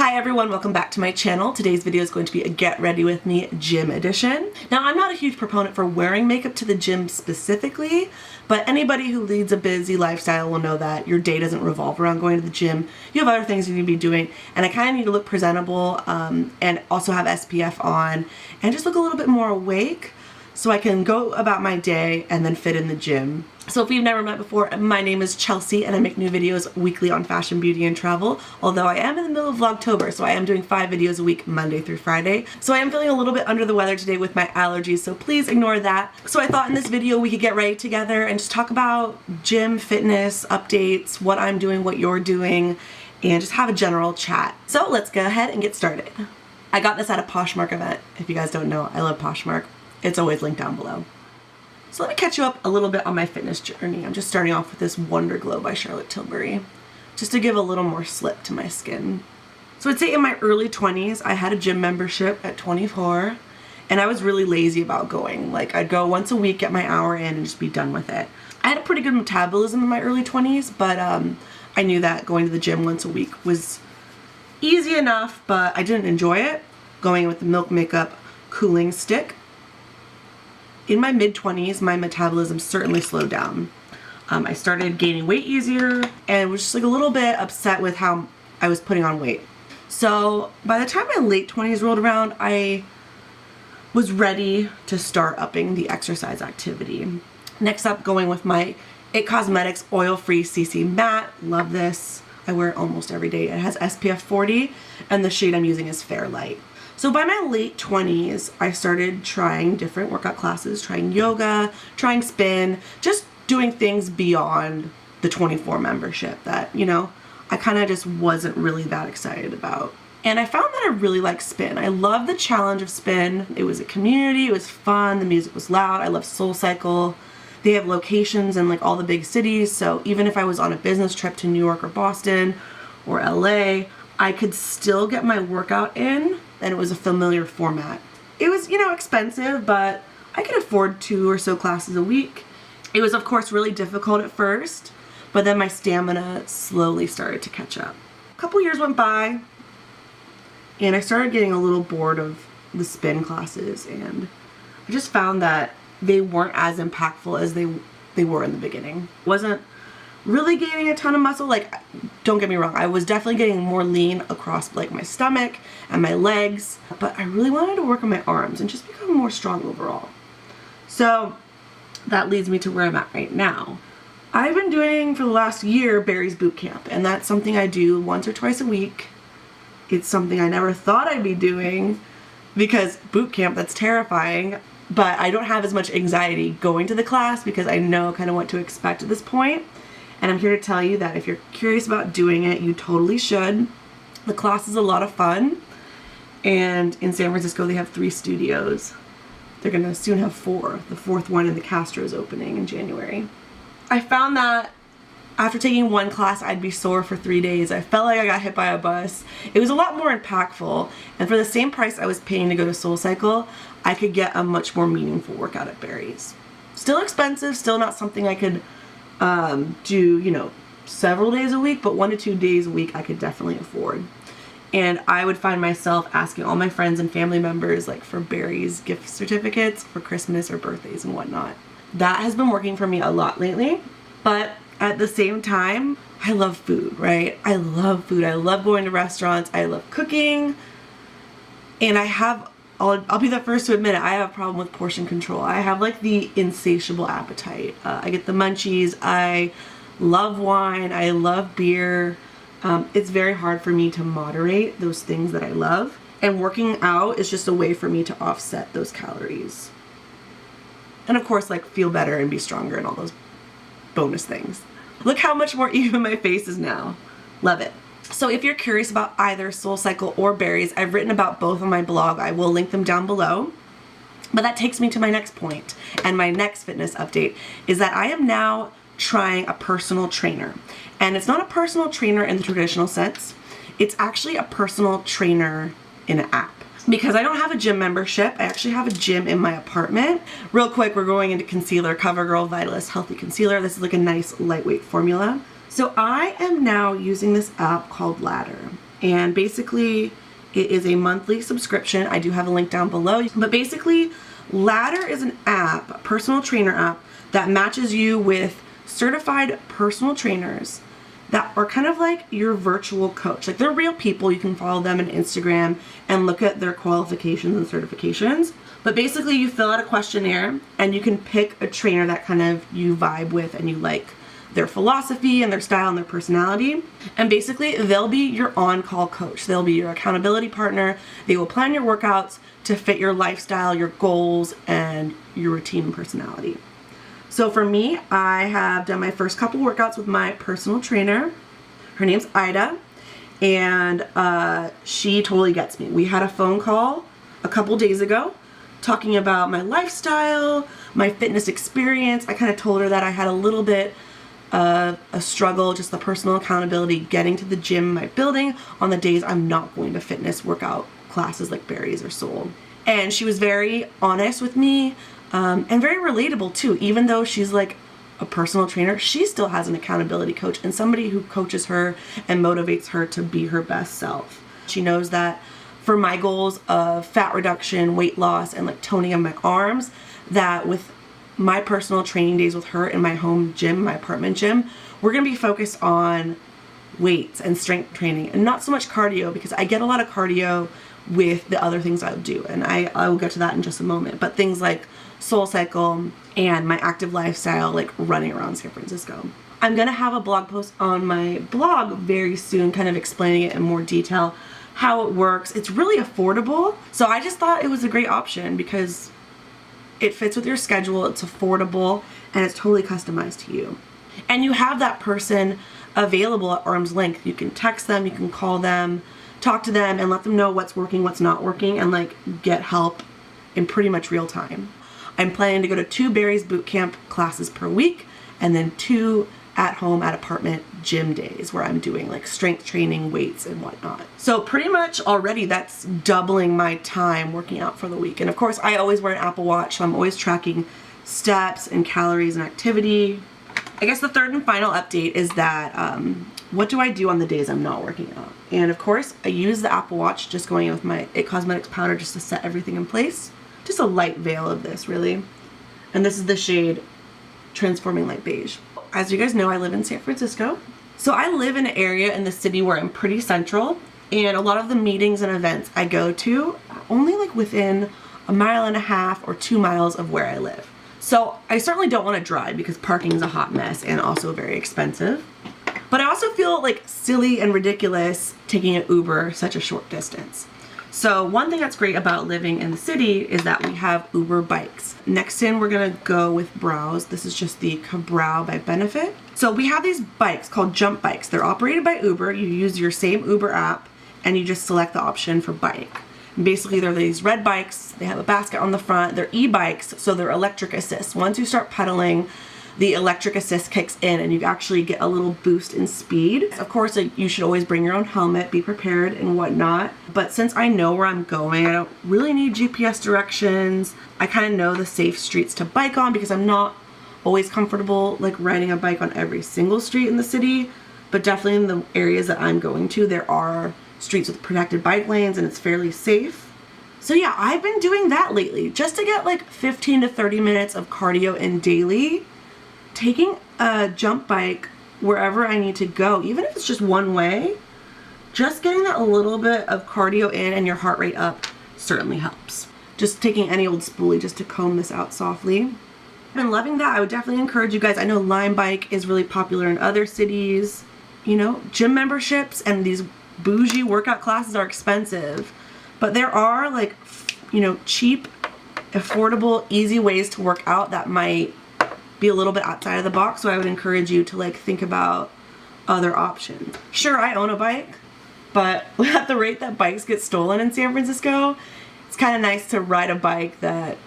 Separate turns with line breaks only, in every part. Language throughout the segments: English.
Hi everyone, welcome back to my channel. Today's video is going to be a get ready with me gym edition. Now I'm not a huge proponent for wearing makeup to the gym specifically, but anybody who leads a busy lifestyle will know that your day doesn't revolve around going to the gym. You have other things you need to be doing, and I kind of need to look presentable and also have SPF on and just look a little bit more awake so I can go about my day and then fit in the gym. So if we've never met before, my name is Chelsea and I make new videos weekly on fashion, beauty, and travel. Although I am in the middle of Vlogtober, so I am doing 5 videos a week, Monday through Friday. So I am feeling a little bit under the weather today with my allergies, so please ignore that. So I thought in this video we could get ready together and just talk about gym, fitness, updates, what I'm doing, what you're doing, and just have a general chat. So let's go ahead and get started. I got this at a Poshmark event. If you guys don't know, I love Poshmark. It's always linked down below. So let me catch you up a little bit on my fitness journey. I'm just starting off with this Wonder Glow by Charlotte Tilbury, just to give a little more slip to my skin. So I'd say in my early 20s, I had a gym membership at 24, and I was really lazy about going. Like, I'd go once a week, get my hour in, and just be done with it. I had a pretty good metabolism in my early 20s, but I knew that going to the gym once a week was easy enough, but I didn't enjoy it. Going with the Milk Makeup cooling stick. In my mid-20s, my metabolism certainly slowed down. I started gaining weight easier and was just like a little bit upset with how I was putting on weight. So by the time my late 20s rolled around, I was ready to start upping the exercise activity. Next up, going with my IT Cosmetics Oil-Free CC Matte. Love this. I wear it almost every day. It has SPF 40 and the shade I'm using is Fair Light. So by my late 20s, I started trying different workout classes, trying yoga, trying spin, just doing things beyond the 24 membership that, you know, I kind of just wasn't really that excited about. And I found that I really like spin. I love the challenge of spin. It was a community, it was fun, the music was loud, I love Soulcycle. They have locations in like all the big cities, so even if I was on a business trip to New York or Boston or LA, I could still get my workout in. And it was a familiar format. It was, you know, expensive, but I could afford 2 or so classes a week. It was, of course, really difficult at first, but then my stamina slowly started to catch up. A couple years went by, and I started getting a little bored of the spin classes, and I just found that they weren't as impactful as they were in the beginning. Wasn't really gaining a ton of muscle. Like, don't get me wrong, I was definitely getting more lean across like my stomach and my legs, but I really wanted to work on my arms and just become more strong overall. So that leads me to where I'm at right now. I've been doing for the last year Barry's Bootcamp, and that's something I do once or twice a week. It's something I never thought I'd be doing because bootcamp, that's terrifying, but I don't have as much anxiety going to the class because I know kind of what to expect at this point. And I'm here to tell you that if you're curious about doing it, you totally should. The class is a lot of fun. And in San Francisco, they have 3 studios. They're gonna soon have 4. The 4th one in the Castro is opening in January. I found that after taking one class, I'd be sore for 3 days. I felt like I got hit by a bus. It was a lot more impactful. And for the same price I was paying to go to Soulcycle, I could get a much more meaningful workout at Barry's. Still expensive, still not something I could do, you know, several days a week, but 1 to 2 days a week I could definitely afford. And I would find myself asking all my friends and family members like for Barry's gift certificates for Christmas or birthdays and whatnot. That has been working for me a lot lately, but at the same time, I love food, right? I love food. I love going to restaurants. I love cooking. And I'll be the first to admit it, I have a problem with portion control. I have like the insatiable appetite. I get the munchies. I love wine. I love beer. It's very hard for me to moderate those things that I love. And working out is just a way for me to offset those calories. And of course, like, feel better and be stronger and all those bonus things. Look how much more even my face is now. Love it. So if you're curious about either Soulcycle or Barry's, I've written about both on my blog. I will link them down below. But that takes me to my next point, and my next fitness update is that I am now trying a personal trainer. And it's not a personal trainer in the traditional sense. It's actually a personal trainer in an app. Because I don't have a gym membership, I actually have a gym in my apartment. Real quick, we're going into concealer, CoverGirl Vitalist Healthy Concealer. This is like a nice lightweight formula. So I am now using this app called Ladder. And basically it is a monthly subscription. I do have a link down below. But basically, Ladder is an app, a personal trainer app, that matches you with certified personal trainers that are kind of like your virtual coach. Like, they're real people. You can follow them on Instagram and look at their qualifications and certifications. But basically, you fill out a questionnaire and you can pick a trainer that kind of you vibe with and you like their philosophy and their style and their personality. And basically, they'll be your on-call coach. They'll be your accountability partner. They will plan your workouts to fit your lifestyle, your goals, and your routine and personality. So for me, I have done my first couple workouts with my personal trainer. Her name's Ida, and she totally gets me. We had a phone call a couple days ago talking about my lifestyle, my fitness experience. I kind of told her that I had a little bit of a struggle, just the personal accountability, getting to the gym in my building on the days I'm not going to fitness workout classes like Barry's or Soul. And she was very honest with me, and very relatable too. Even though she's like a personal trainer, she still has an accountability coach and somebody who coaches her and motivates her to be her best self. She knows that for my goals of fat reduction, weight loss, and like toning of my arms, that with my personal training days with her in my home gym, my apartment gym, we're gonna be focused on weights and strength training and not so much cardio, because I get a lot of cardio with the other things I do, and I will get to that in just a moment. But things like Soulcycle and my active lifestyle, like running around San Francisco. I'm gonna have a blog post on my blog very soon, kind of explaining it in more detail, how it works. It's really affordable, so I just thought it was a great option because it fits with your schedule, it's affordable, and it's totally customized to you. And you have that person available at arm's length. You can text them, you can call them, talk to them, and let them know what's working, what's not working, and like get help in pretty much real time. I'm planning to go to 2 Barry's Bootcamp classes per week, and then 2 at home at apartment gym days where I'm doing like strength training, weights, and whatnot. So pretty much already that's doubling my time working out for the week. And of course, I always wear an Apple Watch, so I'm always tracking steps and calories and activity. I guess the third and final update is that what do I do on the days I'm not working out? And of course, I use the Apple Watch, just going in with my It Cosmetics powder just to set everything in place. Just a light veil of this, really. And this is the shade Transforming Light Beige. As you guys know, I live in San Francisco. So I live in an area in the city where I'm pretty central, and a lot of the meetings and events I go to are only like within 1.5 miles or 2 miles of where I live. So I certainly don't want to drive because parking is a hot mess and also very expensive. But I also feel like silly and ridiculous taking an Uber such a short distance. So one thing that's great about living in the city is that we have Uber bikes. Next in, we're gonna go with Browse. This is just the Cabral by Benefit. So we have these bikes called jump bikes. They're operated by Uber. You use your same Uber app and you just select the option for bike. And basically, they're these red bikes. They have a basket on the front. They're e-bikes, so they're electric assist. Once you start pedaling, the electric assist kicks in and you actually get a little boost in speed. Of course, like, you should always bring your own helmet, be prepared and whatnot. But since I know where I'm going, I don't really need GPS directions. I kind of know the safe streets to bike on because I'm not always comfortable like riding a bike on every single street in the city. But definitely in the areas that I'm going to, there are streets with protected bike lanes and it's fairly safe. So yeah, I've been doing that lately just to get like 15 to 30 minutes of cardio in daily. Taking a jump bike wherever I need to go, even if it's just one way, just getting that a little bit of cardio in and your heart rate up certainly helps. Just taking any old spoolie just to comb this out softly. I've been loving that. I would definitely encourage you guys. I know Lime Bike is really popular in other cities. You know, gym memberships and these bougie workout classes are expensive, but there are like, you know, cheap, affordable, easy ways to work out that might be a little bit outside of the box. So I would encourage you to like think about other options. Sure, I own a bike, but at the rate that bikes get stolen in San Francisco, it's kind of nice to ride a bike that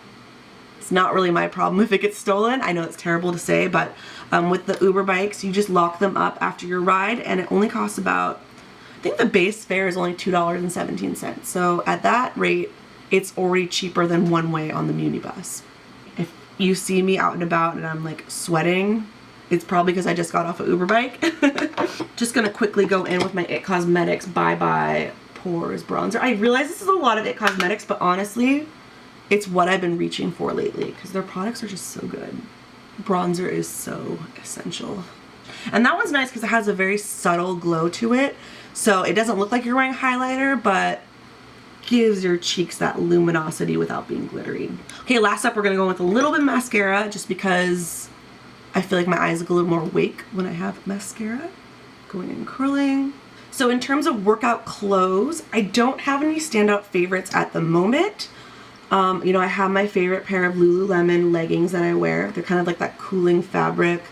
it's not really my problem if it gets stolen. I know it's terrible to say, but with the Uber bikes, you just lock them up after your ride and it only costs about, I think the base fare is only $2.17. So at that rate, it's already cheaper than one way on the Muni bus. If you see me out and about and I'm like sweating, It's probably because I just got off an Uber bike. Just gonna quickly go in with my IT Cosmetics Bye Bye Pores Bronzer. I realize this is a lot of IT Cosmetics, but honestly, it's what I've been reaching for lately because their products are just so good. Bronzer is so essential. And that one's nice because it has a very subtle glow to it. So it doesn't look like you're wearing highlighter, but gives your cheeks that luminosity without being glittery. Okay, last up we're gonna go with a little bit of mascara just because I feel like my eyes look a little more awake when I have mascara. Going in curling. So in terms of workout clothes, I don't have any standout favorites at the moment. You know, I have my favorite pair of Lululemon leggings that I wear. They're kind of like that cooling fabric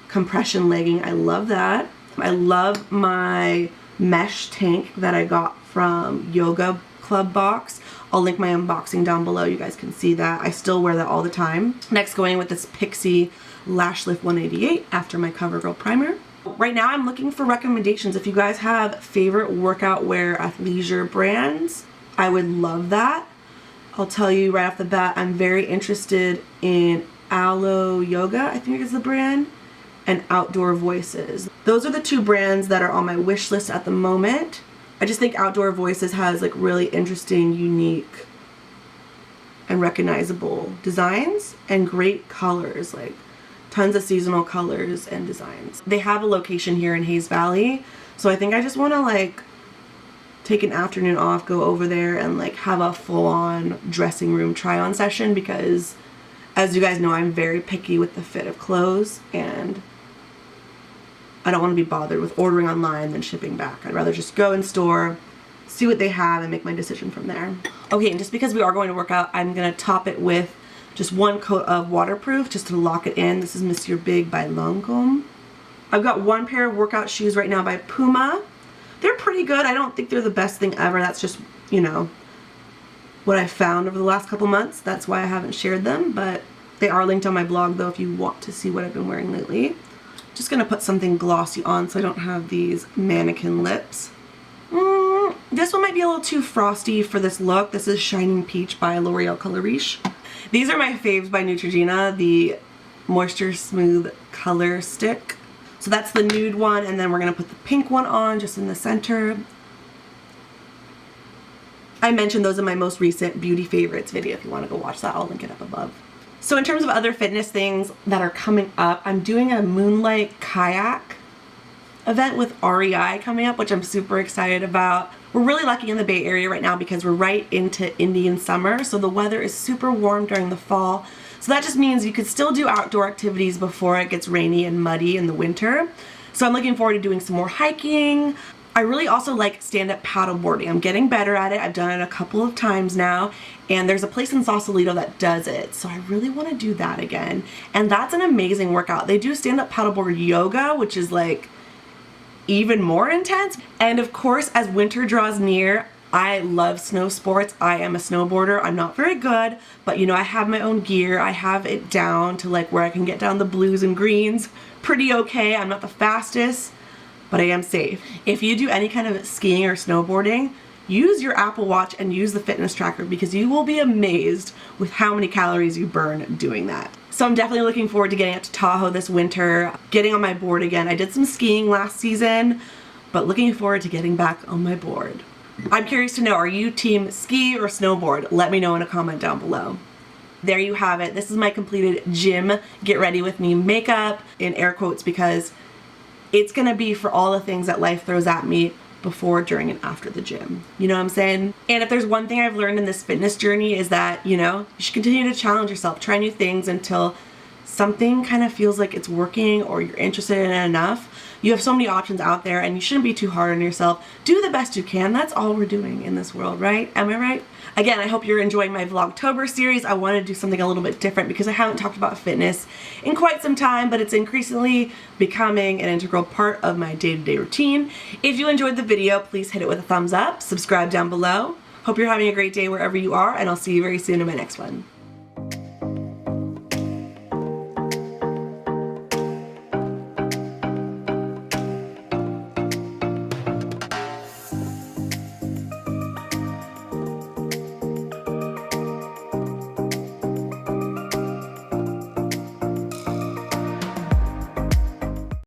compression legging. I love that. I love my mesh tank that I got from Yoga Club box. I'll link my unboxing down below. You guys can see that. I still wear that all the time. Next, going with this Pixie Lash Lift 188 after my CoverGirl primer. Right now I'm looking for recommendations. If you guys have favorite workout wear athleisure brands, I would love that. I'll tell you right off the bat, I'm very interested in Aloe Yoga, I think is the brand, and Outdoor Voices. Those are the two brands that are on my wish list at the moment. I just think Outdoor Voices has like really interesting, unique, and recognizable designs and great colors, like tons of seasonal colors and designs. They have a location here in Hayes Valley, so I think I just want to like take an afternoon off, go over there and like have a full-on dressing room try-on session because as you guys know, I'm very picky with the fit of clothes and I don't want to be bothered with ordering online than shipping back. I'd rather just go in store, see what they have and make my decision from there. Okay, and just because we are going to work out, I'm gonna top it with just one coat of waterproof just to lock it in. This is Monsieur Big by Lancome. I've got one pair of workout shoes right now by Puma. They're pretty good. I don't think they're the best thing ever. That's just, you know, what I found over the last couple months. That's why I haven't shared them, but they are linked on my blog though if you want to see what I've been wearing lately. Just gonna put something glossy on so I don't have these mannequin lips. This one might be a little too frosty for this look. This is Shining Peach by L'Oreal Color Riche. These are my faves by Neutrogena, the Moisture Smooth Color Stick. So that's the nude one, and then we're gonna put the pink one on just in the center. I mentioned those in my most recent beauty favorites video. If you wanna go watch that, I'll link it up above. So in terms of other fitness things that are coming up, I'm doing a Moonlight Kayak event with REI coming up, which I'm super excited about. We're really lucky in the Bay Area right now because we're right into Indian summer, so the weather is super warm during the fall. So that just means you could still do outdoor activities before it gets rainy and muddy in the winter. So I'm looking forward to doing some more hiking. I really also like stand-up paddleboarding. I'm getting better at it. I've done it a couple of times now, and there's a place in Sausalito that does it. So I really want to do that again. And that's an amazing workout. They do stand-up paddleboard yoga, which is like even more intense. And of course, as winter draws near, I love snow sports. I am a snowboarder. I'm not very good, but you know, I have my own gear. I have it down to like where I can get down the blues and greens pretty okay. I'm not the fastest, but I am safe. If you do any kind of skiing or snowboarding, use your Apple Watch and use the fitness tracker because you will be amazed with how many calories you burn doing that. So I'm definitely looking forward to getting up to Tahoe this winter, getting on my board again. I did some skiing last season, but looking forward to getting back on my board. I'm curious to know, are you team ski or snowboard? Let me know in a comment down below. There you have it. This is my completed gym get ready with me makeup, in air quotes, because it's gonna be for all the things that life throws at me before, during, and after the gym. You know what I'm saying? And if there's one thing I've learned in this fitness journey is that, you know, you should continue to challenge yourself, try new things until something kind of feels like it's working or you're interested in it enough. You have so many options out there and you shouldn't be too hard on yourself. Do the best you can. That's all we're doing in this world, right? Am I right? Again, I hope you're enjoying my Vlogtober series. I wanted to do something a little bit different because I haven't talked about fitness in quite some time, but it's increasingly becoming an integral part of my day-to-day routine. If you enjoyed the video, please hit it with a thumbs up, subscribe down below. Hope you're having a great day wherever you are, and I'll see you very soon in my next one.